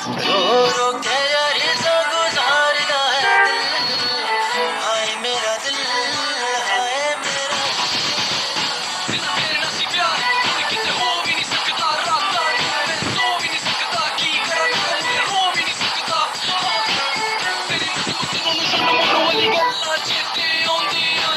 रो रो के यार सा गुजारदा है दिल, हाय मेरा दिल, हाय मेरा तेरा मेरे नसीब प्यार कोई किते हो भी नहीं सकता राता मैं सो भी नहीं सकता की करना मैं रो भी नहीं सकता तेरी सुनो सुनो मोरो वाली गल्ला चेते आउंदियां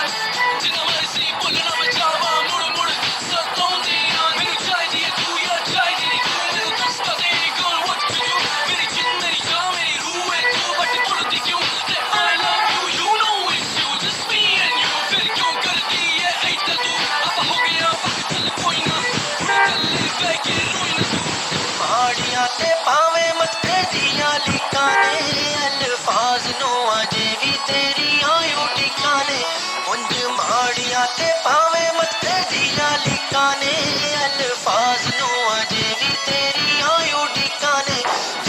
जिन्ना मर्जी बोलना मैं चाहवा मुड़ मुड़ सताउंदियां मैनू चाहिदी है तू या चाहिदी नहीं तू मैनू दसदा दे नहीं कौन what to do मेरी जिंद मेरी जान मेरी रूह है तू बट बोलती क्यों that I love you you know it's you just me and you फिर क्यों करती है ऐसा तू अब हो गया वक्त चल कोई ना उड़ गले बह के रोई ना तू माड़ियां ते पावे मत्थे दियां लिखां ने अल्फाज नो अजे भी तेरी आयो ठिकाने उंज माड़ियां ते पावे मत्थे दियां लिखां ने अल्फाज नो अजे भी तेरी आयो ठिकाने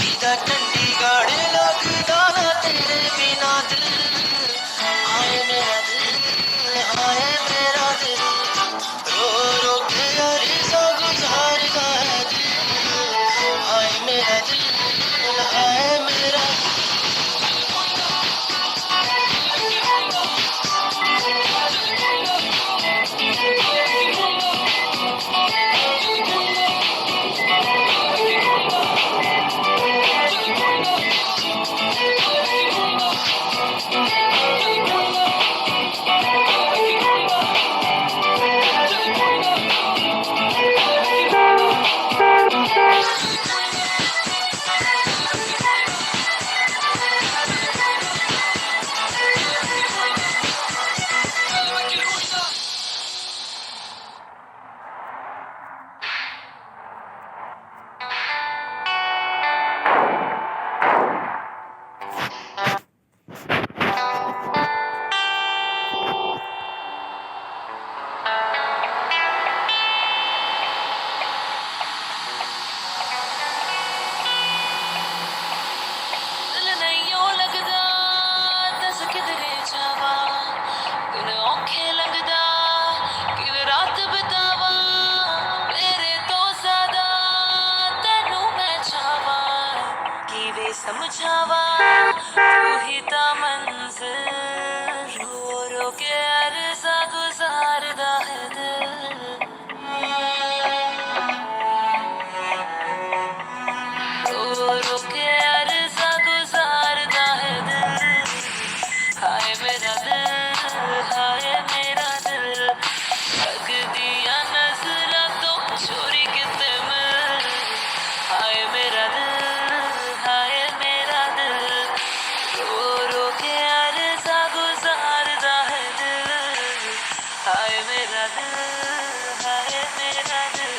सीधा चंडीगढ़ लगदा ना तेरे बिना दिल हाय मेरा दिल हाय मेरा दिल रो रो के यार सा गुजारदा है दिल हाय मेरा दिल हाय मेरा दिल नहीं ओ लगदा दस किधरे जावा दिन औखे लगदा किवे रात बितावा मेरे तो ज्यादा तेनू मैं चाहवा किवे समझावा तू ही ता मंजिल रो रो के अरसा गुजारदा है दिल रो रो के अरसा गुजारदा है दिल हाय मेरा दिल हाय मेरा दिल लगदियां नजरां तो चोरी किते मिल हाय मेरा दिल हाय मेरा दिल रो रो के अरसा गुजारदा है दिल हाय मेरा दिल हाय मेरा दिल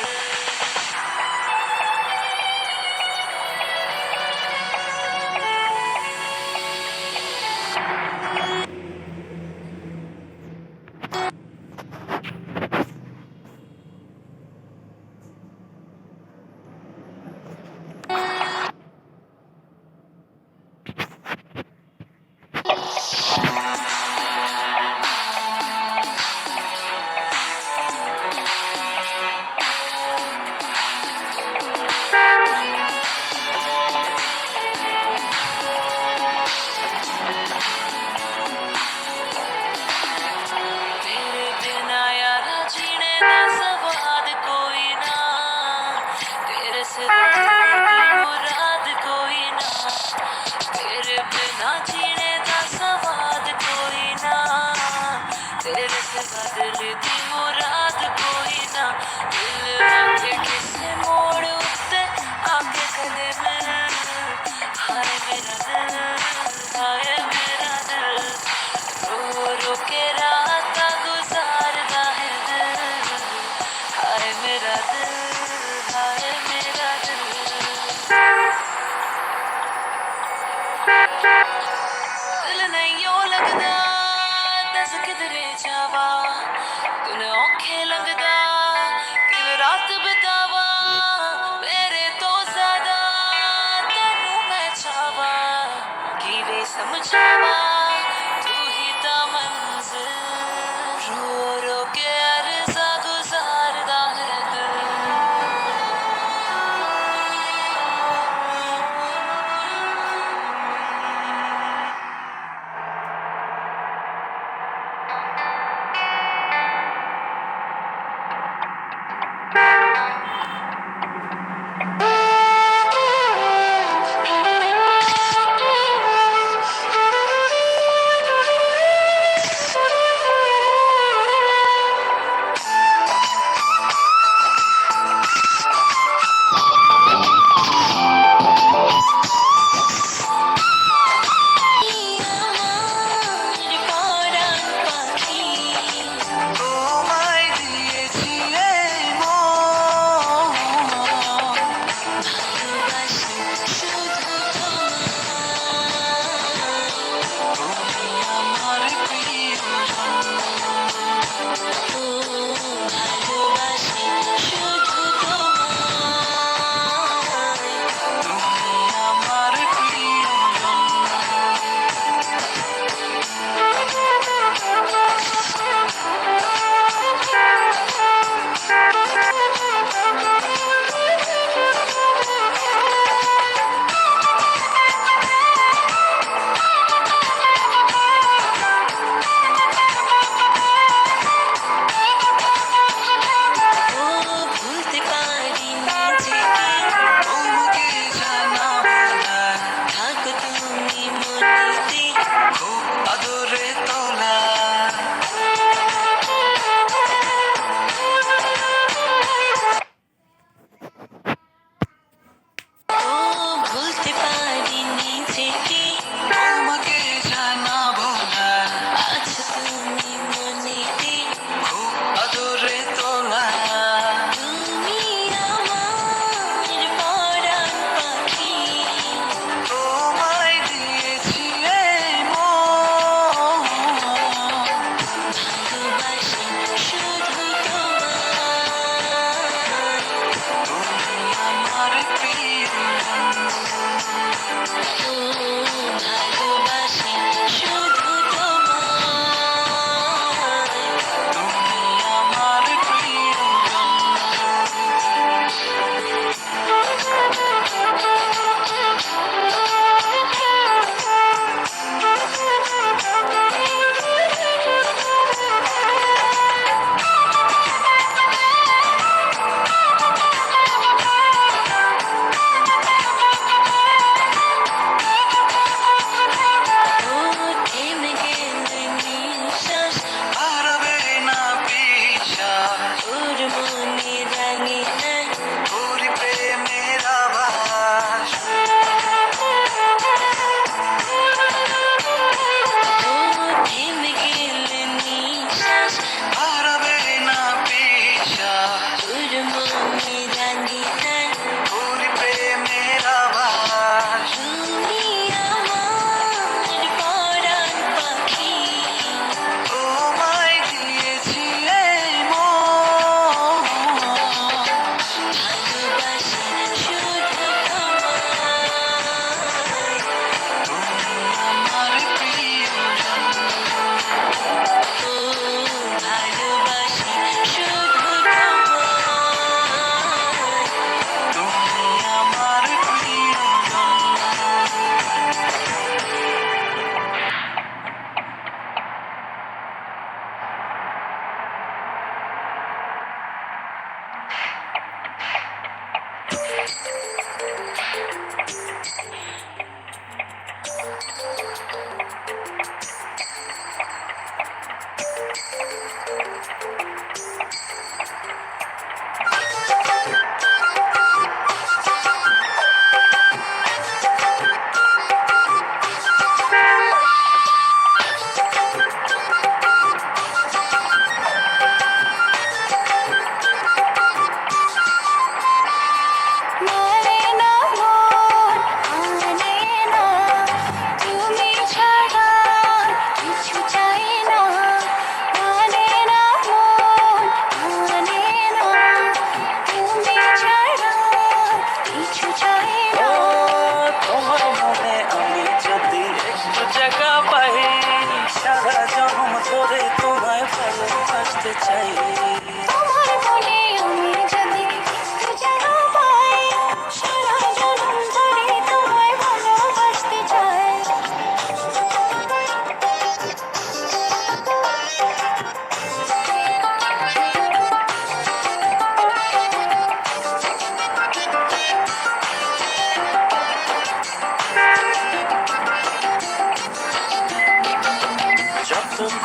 तेरे बिना यारा जीने दा स्वाद कोई ना तेरे सिवा कोई मुराद कोई ना तेरे बिना जीने दा स्वाद कोई ना तेरे सिवा दिल दी मुराद कोई ना दिल आके किसे मोड़ उत्ते आके कदे मिल हाय मेरा दिल हाय मेरा दिल रो रो के राता गुजारदा है दिल हाय मेरा दिल हाय मेरा दिल दिल नहीं ओ लगदा दस किधरे जावा दिन औखे लगदा किवे रात बितावा मेरे तो ज्यादा तेनू मैं चाहवा किवे समझावा तू ही ता मंजिल रो रो के अरसा गुजारदा है दिल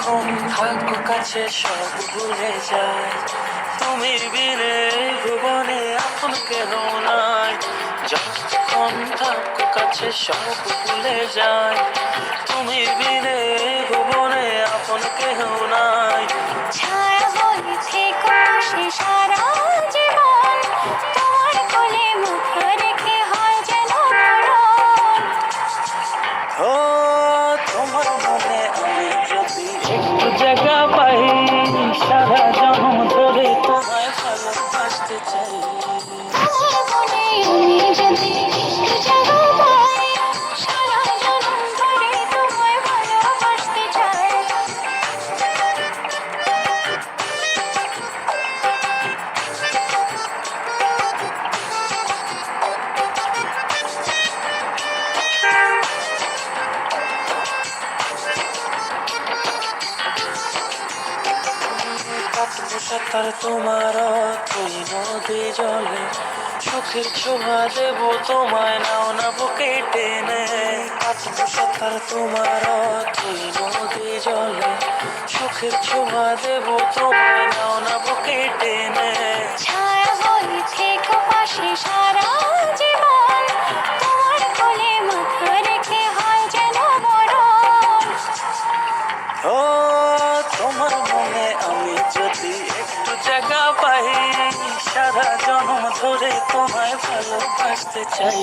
যতক্ষণ থাকো কাছে সব ভুলে যায়, তুমি বিনে ভুবনে আপন কেহ নাই। যতক্ষণ থাকো কাছে সব ভুলে যায়, তুমি বিনে ভুবনে আপন কেহ নাই। ছায়া হয়েছে কোষে সারা জীবন, তোমার কোলে মাথা রেখে হয় যেন মরণ। ও তোমার মনে আমি যদি একটু জায়গা পাই, সারা জন্ম ধরে তোমায় ভালোবাসতে চাই। তোমার মনে আমি যদি একটু জায়গা পাই, সারা জনম ধরে তোমায় ভালোবাসতে চাই। কাটবো সাঁতার তোমার তুই নদী জলে, সুখের ছোঁয়া দেবো তোমায়, নাও না বুকে টেনে। কাটবো সাঁতার তোমার তুই নদী জলে, সুখের ছোঁয়া দেবো তোমায়, নাও না বুকে টেনে। ছায়া হয়েছে পাশে সারা জীবন, তোমার কোলে মাথা রেখে হয় যেন মরণ। ও তোমার মনে আমি যদি একটু জায়গা পাই, সারা জন্ম ধরে তোমায় ভালোবাসতে চাই।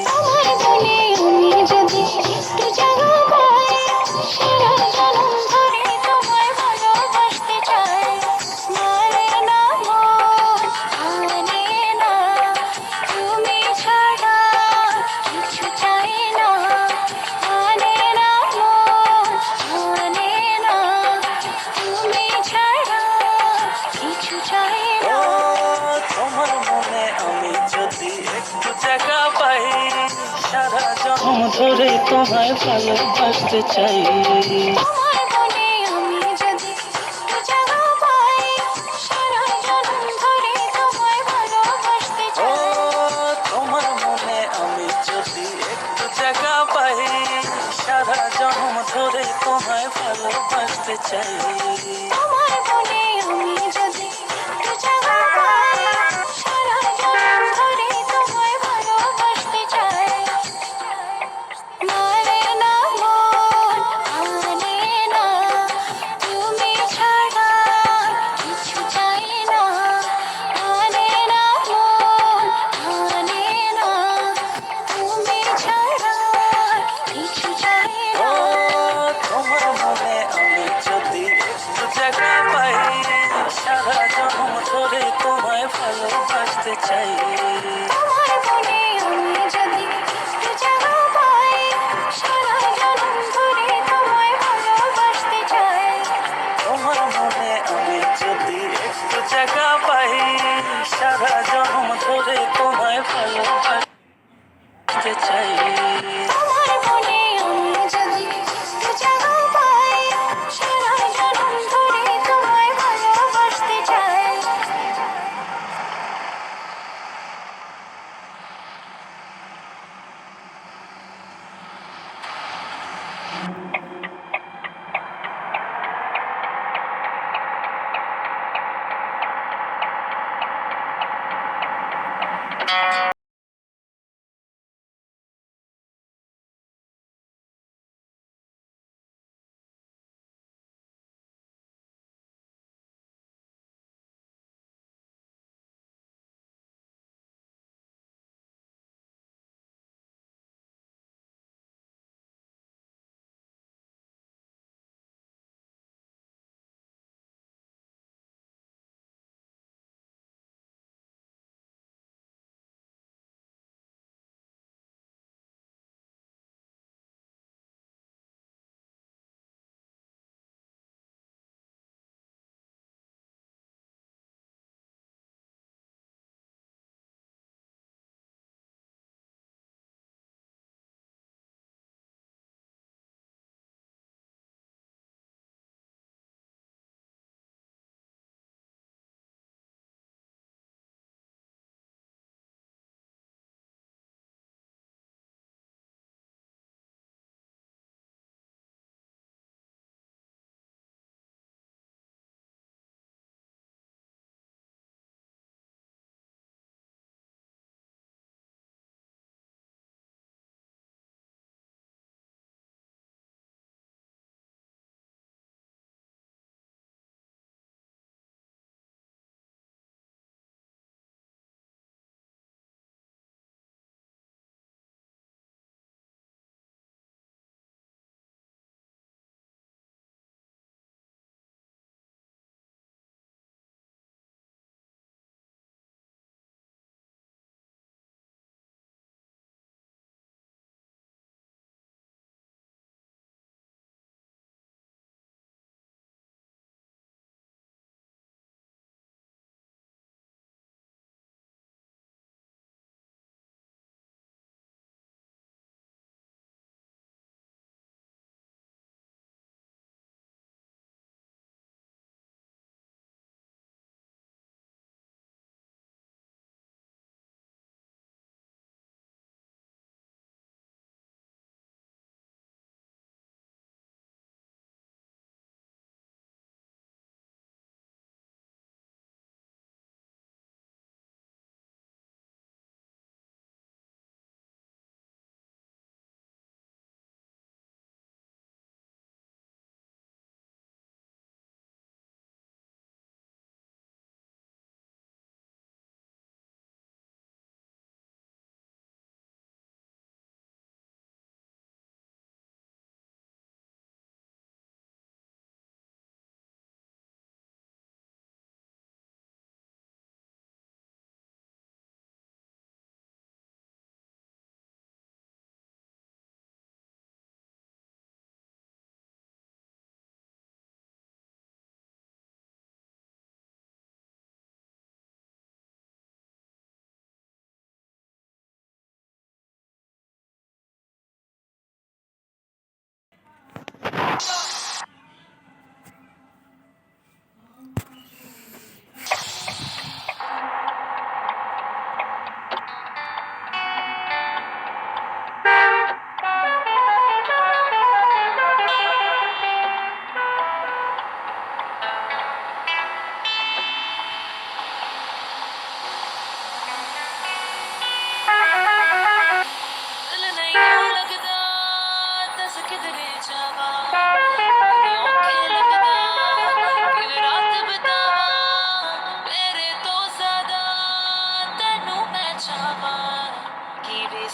তোমার মনে আমি যদি একটু জায়গা পাই, সারা জনম ধরে তোমায় ভালোবাসতে চাই। মানে না মন, মানে না, তুমি ছাড়া কিছু চাই না। মানে না মন, মানে না, তুমি ছাড়া কিছু চাই ও না। তোমার মনে আমি যদি একটু জায়গা পাই, সারা জন্ম ধরে তোমায় ভালোবাসতে চাই। তোমার মনে আমি যদি একটু জায়গা পাই, সারা জনম ধরে তোমায় ভালোবাসতে ও চাই। তোমার মনে আমি যদি একটু জায়গা পাই, সারা জন্ম ধরে তোমায় ভালোবাসতে চাই। তোমার মনে আমি যদি একটু জায়গা পাই, সারা জনম ধরে তোমায় ভালোবাসতে চাই। মানে না মন, মানে না, তুমি ছাড়া কিছু চাই না। মানে না মন, মানে না, তুমি ছাড়া কিছু চাই ও না। তোমার মনে আমি যদি একটু জায়গা পাই, সারা জন্ম ধরে তোমায় ভালোবাসতে চাই। তোমার মনে আমি যদি একটু জায়গা পাই, সারা জনম ধরে তোমায় ভালোবাসতে চাই। তোমার মনে আমি যদি একটু জায়গা পাই, সারা জন্ম ধরে তোমায় ভালোবাসতে চাই। তোমার মনে আমি যদি একটু জায়গা পাই, সারা জনম ধরে তোমায় ভালোবাসতে চাই।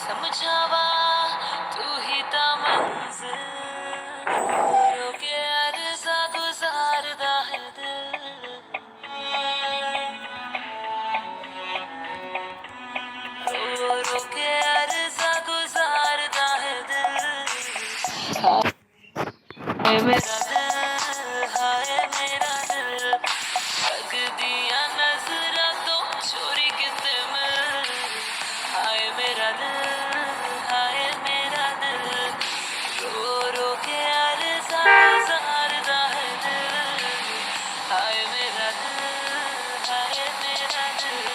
समझावा तू ही ता मंजिल के अर्जा गुजारदा है दिल रो रो के अर्जा गुजारदा है दिल हाय मेरा दिल हाय मेरा दिल लग दिया नजरा तो चोरी किते मिल हाय मेरा दिल हाय मेरा दिल रो रो के अर्जा गुजारदा है दिल हाय मेरा दिल हाय मेरा दिल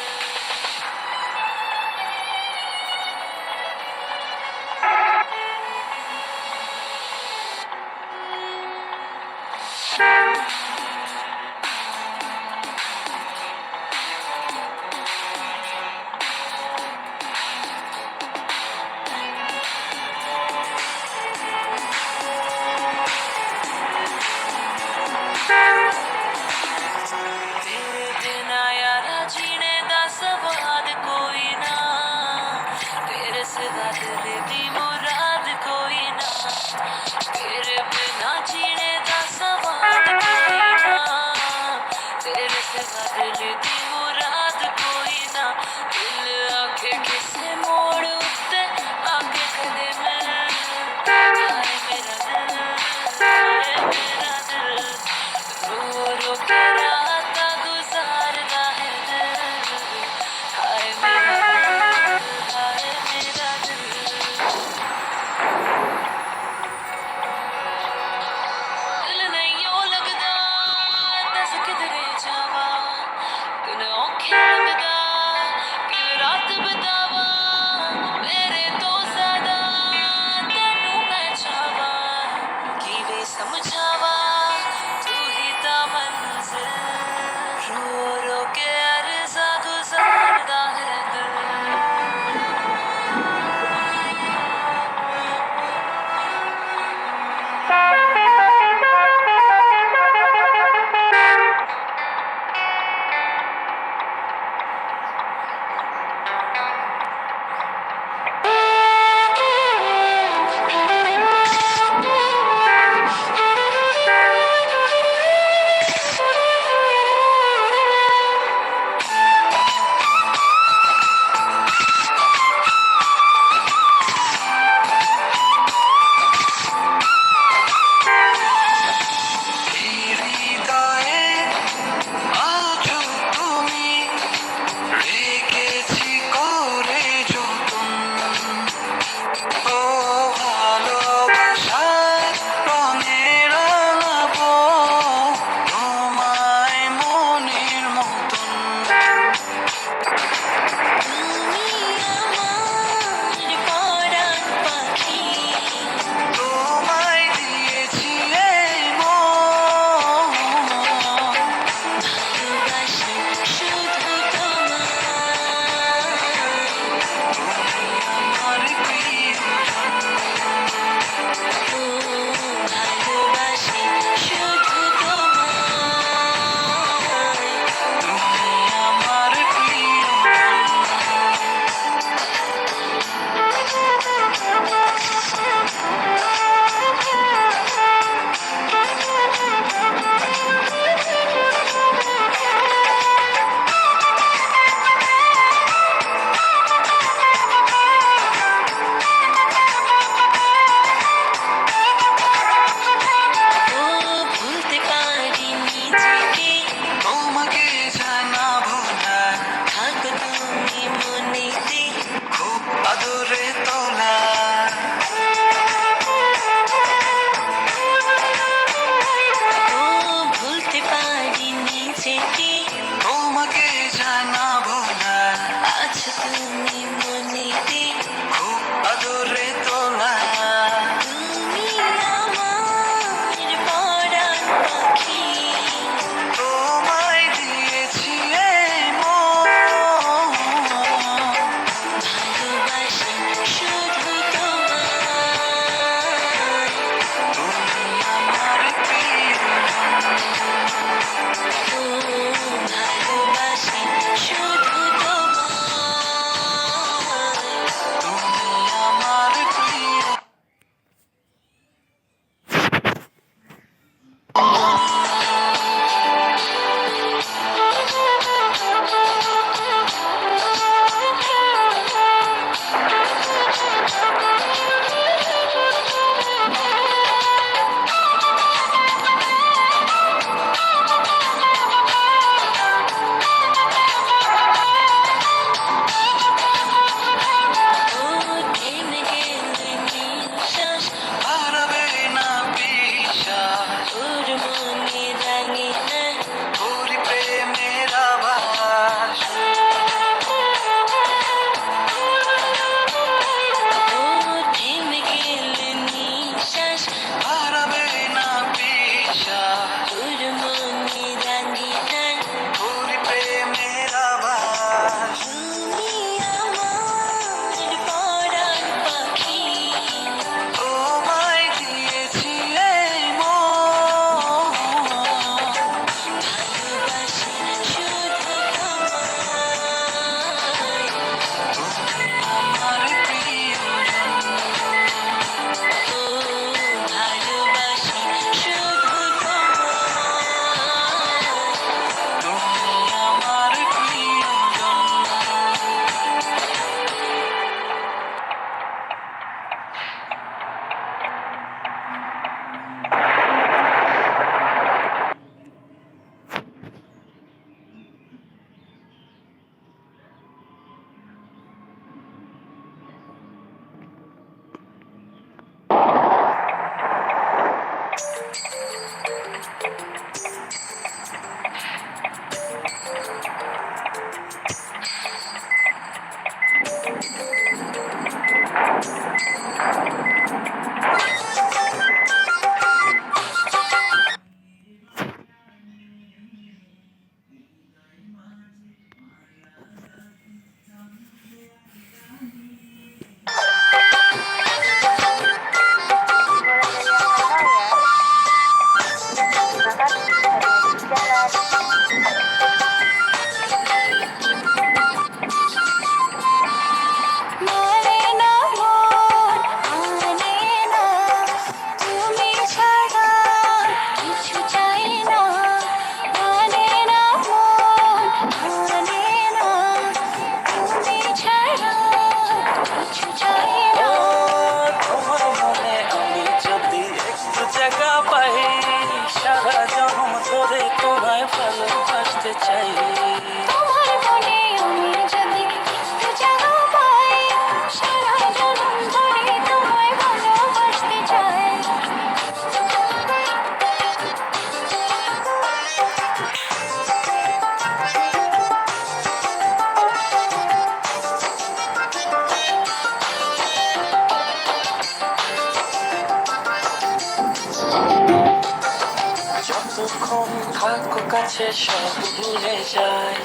যতক্ষণ থাকো কাছে সব ভুলে যায়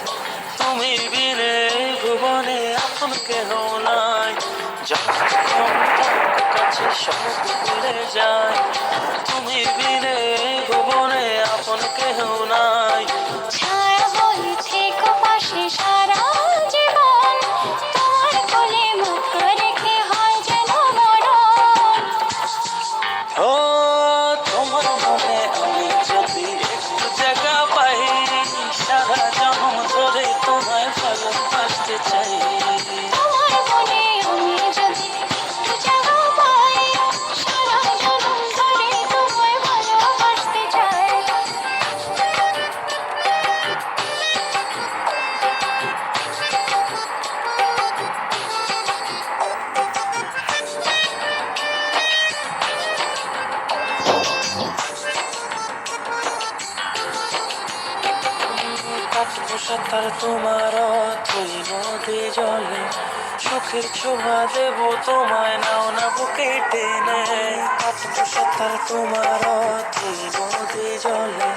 তুমি বিনে ভুবনে আপন কেহ নাই যতক্ষণ থাকো কাছে সব ভুলে যায় তুমি বিনে ভুবনে আপন কেহ নাই ছায়া হয়ে থেকো পাশে সারা জীবন তোমার কোলে মাথা রেখে হয় যেন মরণ ও তোমার মনে আমি যদি একটু জায়গা পাই সারা জন্ম ধরে তোমায় ভালোবাসতে চাই তোমার মনে আমি যদি একটু জায়গা পাই সারা জনম ধরে তোমায় ভালোবাসতে চাই কাটবো সাঁতার তোমার অথই নদী জলে সুখের ছোঁয়া দেবো তোমায় নাও না বুকে টেনে কাটবো সাঁতার তোমার অথই নদী জলে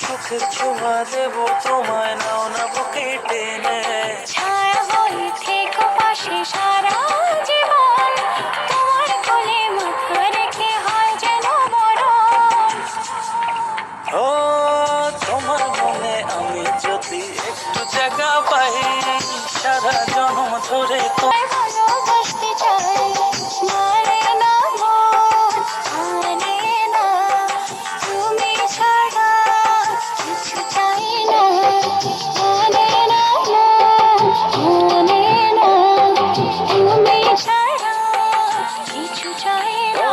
সুখের ছোঁয়া দেবো তোমায় নাও না বুকে টেনে ছায়া হয়ে থেকো পাশে সারা জীবন তোমার কোলে মাথা রেখে হয় যেন মরণ ও তোমার মনে আমি যদি একটু জায়গা পাই সারা জন্ম ধরে তোমায় ভালোবাসতে চাই মারে না মন মানে না তুমি ছাড়া কিছু চাই না মানে না মন মানে না তুমি ছাড়া কিছু চাই না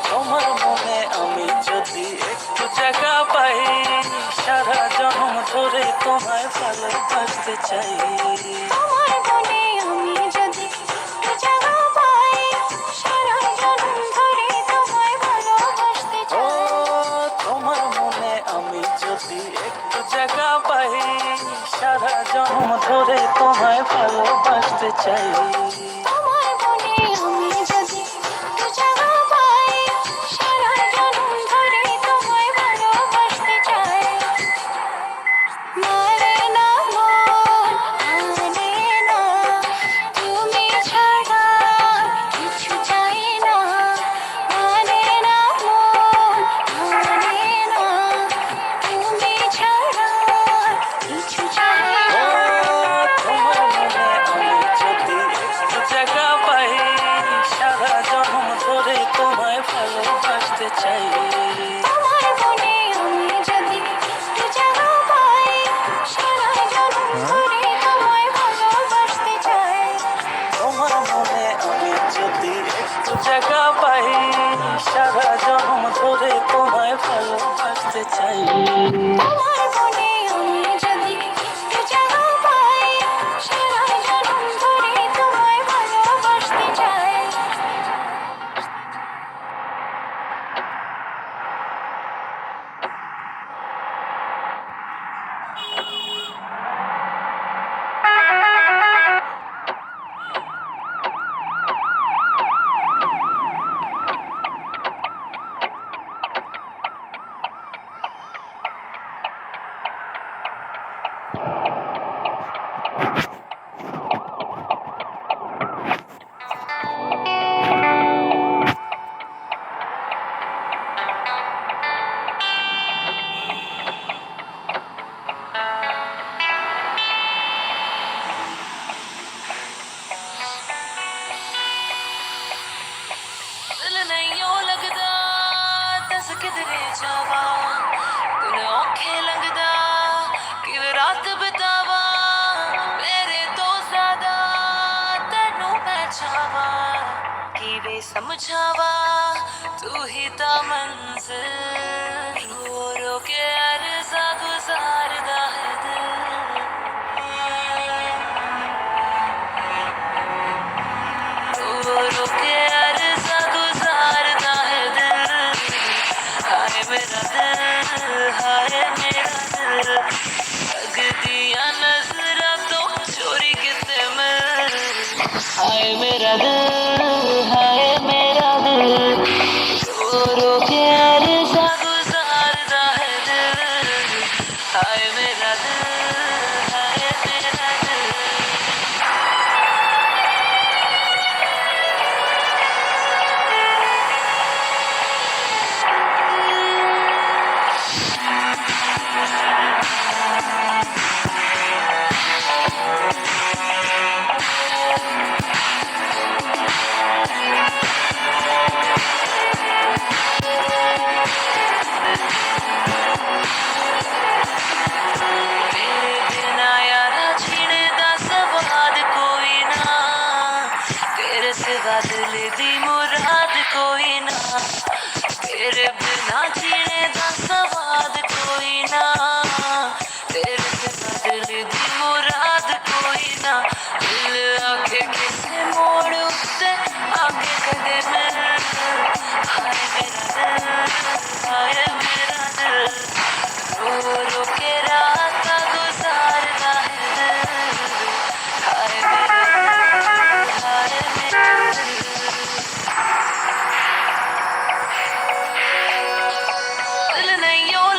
তোমার মনে আমি যদি একটু জায়গা পাই সারা জন্ম ধরে তোমায় ভালোবাসতে চাই তোমার মনে আমি যদি একটু জায়গা পাই সারা জনম ধরে তোমায় ভালোবাসতে ও চাই তোমার মনে আমি যদি একটু জায়গা পাই সারা জন্ম ধরে তোমায় ভালোবাসতে চাই তোমার মনে আমি যদি একটু জায়গা পাই সারা জনম ধরে তোমায় ভালোবাসতে চাই মারে না মন মানে না তুমি ছাড়া কিছু চাই না মানে না মন মানে না তুমি ছাড়া কিছু চাই ও না তোমার মনে আমি যদি একটু জায়গা পাই সারা জন্ম ধরে তোমায় ভালোবাসতে চাই তোমার মনে আমি যদি একটু জায়গা পাই সারা জনম ধরে তোমায় ভালোবাসতে চাই তোমার মনে আমি যদি একটু জায়গা পাই সারা জন্ম ধরে তোমায় ভালোবাসতে চাই তোমার মনে আমি যদি একটু জায়গা পাই সারা জনম ধরে তোমায় ভালোবাসতে চাই दिल नहीं ओ लगदा दस किधरे जावा दिन औखे लगदा कि रात बितावा मेरे तो ज्यादा तेनू मैं चावा कि वे समझावा तू ही ता मंजिल रो रो के अर्जा गुजारदा है दिल रो रो के अर्जा गुजारदा है दिल हाय मेरा दिल हाय मेरा दिल लगदियां नजरां तो चोरी किते मिल हाय मेरा दिल हाय मेरा दिल रो रो के अर्जा गुजारदा है दिल तेरे सिवा दिल दी मुराद कोई ना, तेरे बिना जीने दा स्वाद कोई ना, तेरे सिवा दिल दी मुराद कोई ना। दिल आके किसे मोड़ उत्ते आके कदे मिल, हाय मेरा दिल, हाय मेरा दिल, रो रो के रात गुजारता है दिल, हाय मेरा दिल, हाय मेरा दिल। दिल नहीं ओ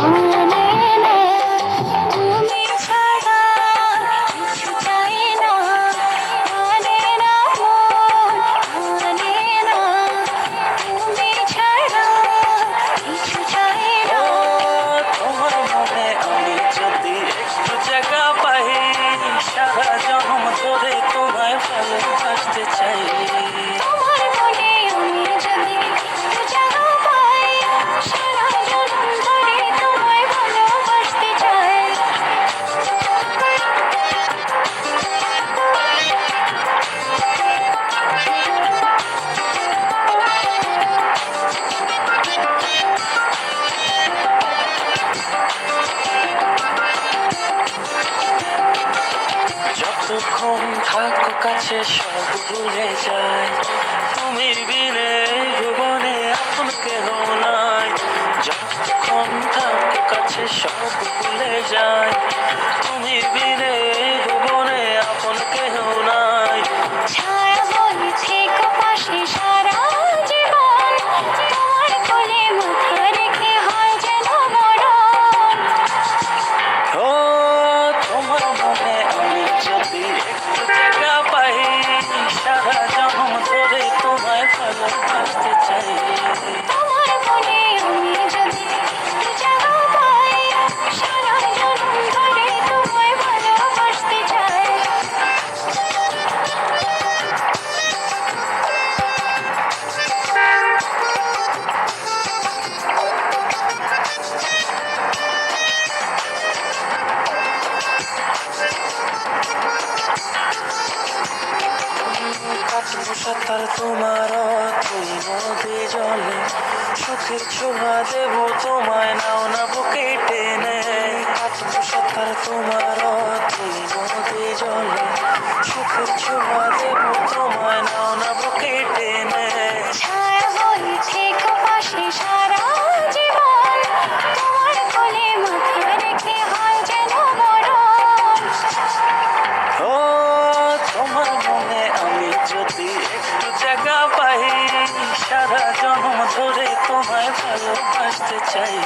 মানে না তুমি ছাড়া কিছু চাই না মানে না মানে না তুমি ছাড়া কিছু চাই না তোমার মনে আমি যদি একটু জায়গা পাই সারা জন্ম ধরে তোমায় ভালোবাসতে চাই তোমার মনে আমি যদি একটু জায়গা পাই সারা জন্ম ধরে তোমায় ভালোবাসতে চাই যতক্ষণ থাকো কাছে সব ভুলে যায় তুমি বিনে ভুবনে আপন কেহ নাই যতক্ষণ থাকো কাছে সব ভুলে যায় তুমি বিনে ভুবনে আপন কেহ নাই ছায়া বলছে কপাশে সারা জীবন তোমার কোলে মাথা রেখে হয় যেন মরণ ও তোমার মনে আমি যদি একটু জায়গা পাই সারা জন্ম ধরে তোমায় ভালোবাসতে চাই তোমার মনে আমি যদি একটু জায়গা পাই সারা জন্ম ধরে তোমায় ভালোবাসতে চাই কাটবো সাঁতার তোমার তুই নদী জলে সুখের ছোঁয়া দেবো তোমায় নাও না বুকে টেনে কাটবো সাঁতার তোমার তুই নদী জলে সুখের ছোঁয়া দেবো তোমায় নাও না বুকে টেনে ছায়া বলছে কপাশে সারা জীবন তোমার কোলে মাথা রেখে হয় যেন মরণ ও তোমার মনে আমি যদি একটু জায়গা পাই সারা জন্ম ধরে তোমায় ভালোবাসতে চাই